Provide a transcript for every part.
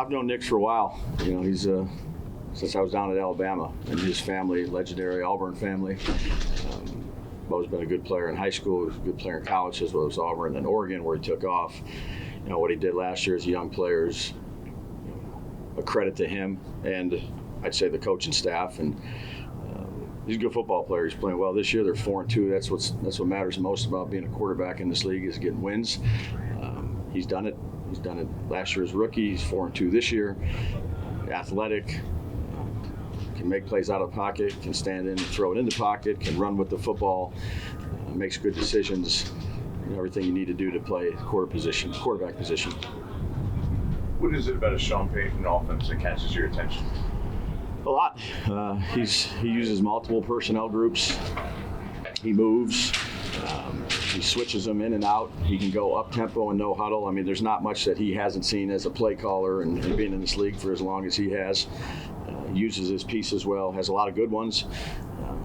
I've known Nick for a while. He's since I was down at Alabama, and his family, legendary Auburn family. Bo's been a good player in high school. He was a good player in college as well as Auburn and Oregon, where he took off. What he did last year as a young player is a credit to him and I'd say the coaching staff. And he's a good football player. He's playing well this year. They're 4-2. That's what matters most about being a quarterback in this league, is getting wins. He's done it. He's done it last year as rookie. He's 4-2 this year. Athletic, can make plays out of the pocket, can stand in and throw it in the pocket, can run with the football, makes good decisions. Everything you need to do to play quarterback position. What is it about a Sean Payton offense that catches your attention? A lot. He uses multiple personnel groups. He moves. He switches them in and out. He can go up tempo and no huddle. I mean, there's not much that he hasn't seen as a play caller and being in this league for as long as he has. Uses his pieces well. Has a lot of good ones.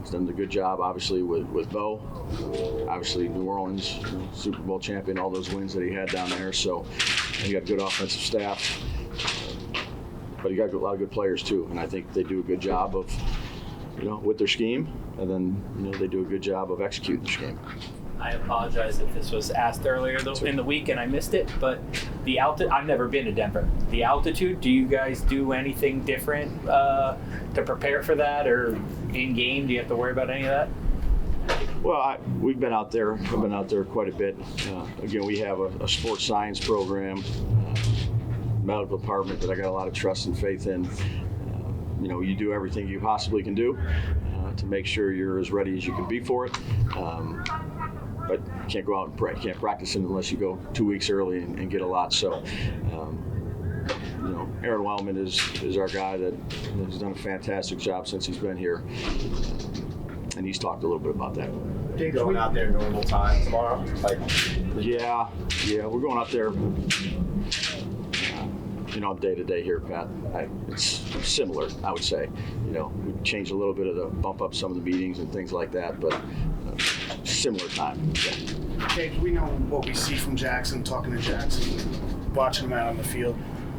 He's done a good job, obviously, with Bo. Obviously, New Orleans, Super Bowl champion, all those wins that he had down there. So he got a good offensive staff. But he got a lot of good players too, and I think they do a good job of, with their scheme, and then they do a good job of executing the scheme. I apologize if this was asked earlier in the week and I missed it, but the altitude, I've never been to Denver. The altitude, do you guys do anything different to prepare for that, or in game, do you have to worry about any of that? Well, we've been out there. I've been out there quite a bit. Again, we have a sports science program, medical department that I got a lot of trust and faith in. You do everything you possibly can do to make sure you're as ready as you can be for it. But you can't go out and you can't practice it unless you go 2 weeks early and get a lot. So, Aaron Wellman is our guy that has done a fantastic job since he's been here. And he's talked a little bit about that. Going out there normal time tomorrow? Yeah, we're going out there. Day to day here, Pat. It's similar, I would say. We change a little bit of the bump up some of the meetings and things like that, but similar time. Yeah. Jake, we know what we see from Jackson, talking to Jackson, watching him out on the field.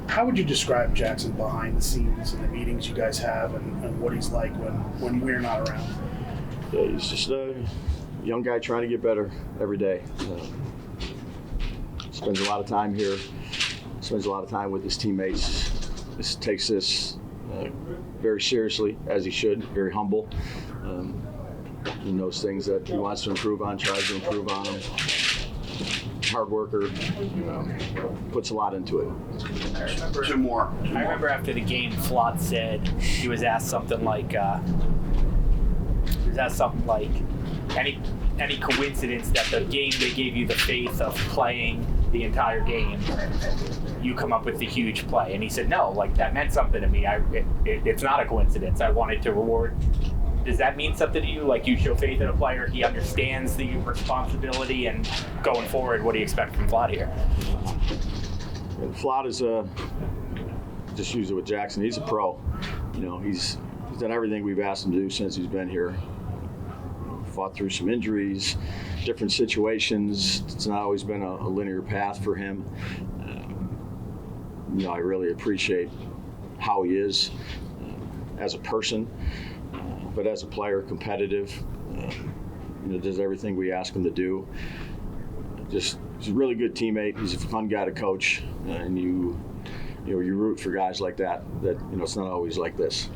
How would you describe Jackson behind the scenes and the meetings you guys have, and what he's like when we're not around? Yeah, he's just a young guy trying to get better every day. Spends a lot of time here. Spends a lot of time with his teammates. Takes this very seriously, as he should. Very humble. He knows things that he wants to improve on, tries to improve on them. Hard worker. Puts a lot into it. Two more. I remember after the game, Flott said he was asked something like, any coincidence that the game they gave you the faith of playing the entire game, you come up with the huge play. And he said, no, that meant something to me. It's not a coincidence. I wanted to reward. Does that mean something to you? You show faith in a player, he understands the responsibility, and going forward, what do you expect from Flott here? And Flott is just use it with Jackson, he's a pro. He's done everything we've asked him to do since he's been here. Fought through some injuries, different situations. It's not always been a linear path for him. I really appreciate how he is as a person, but as a player, competitive. Does everything we ask him to do. He's a really good teammate. He's a fun guy to coach, and you root for guys like that. It's not always like this.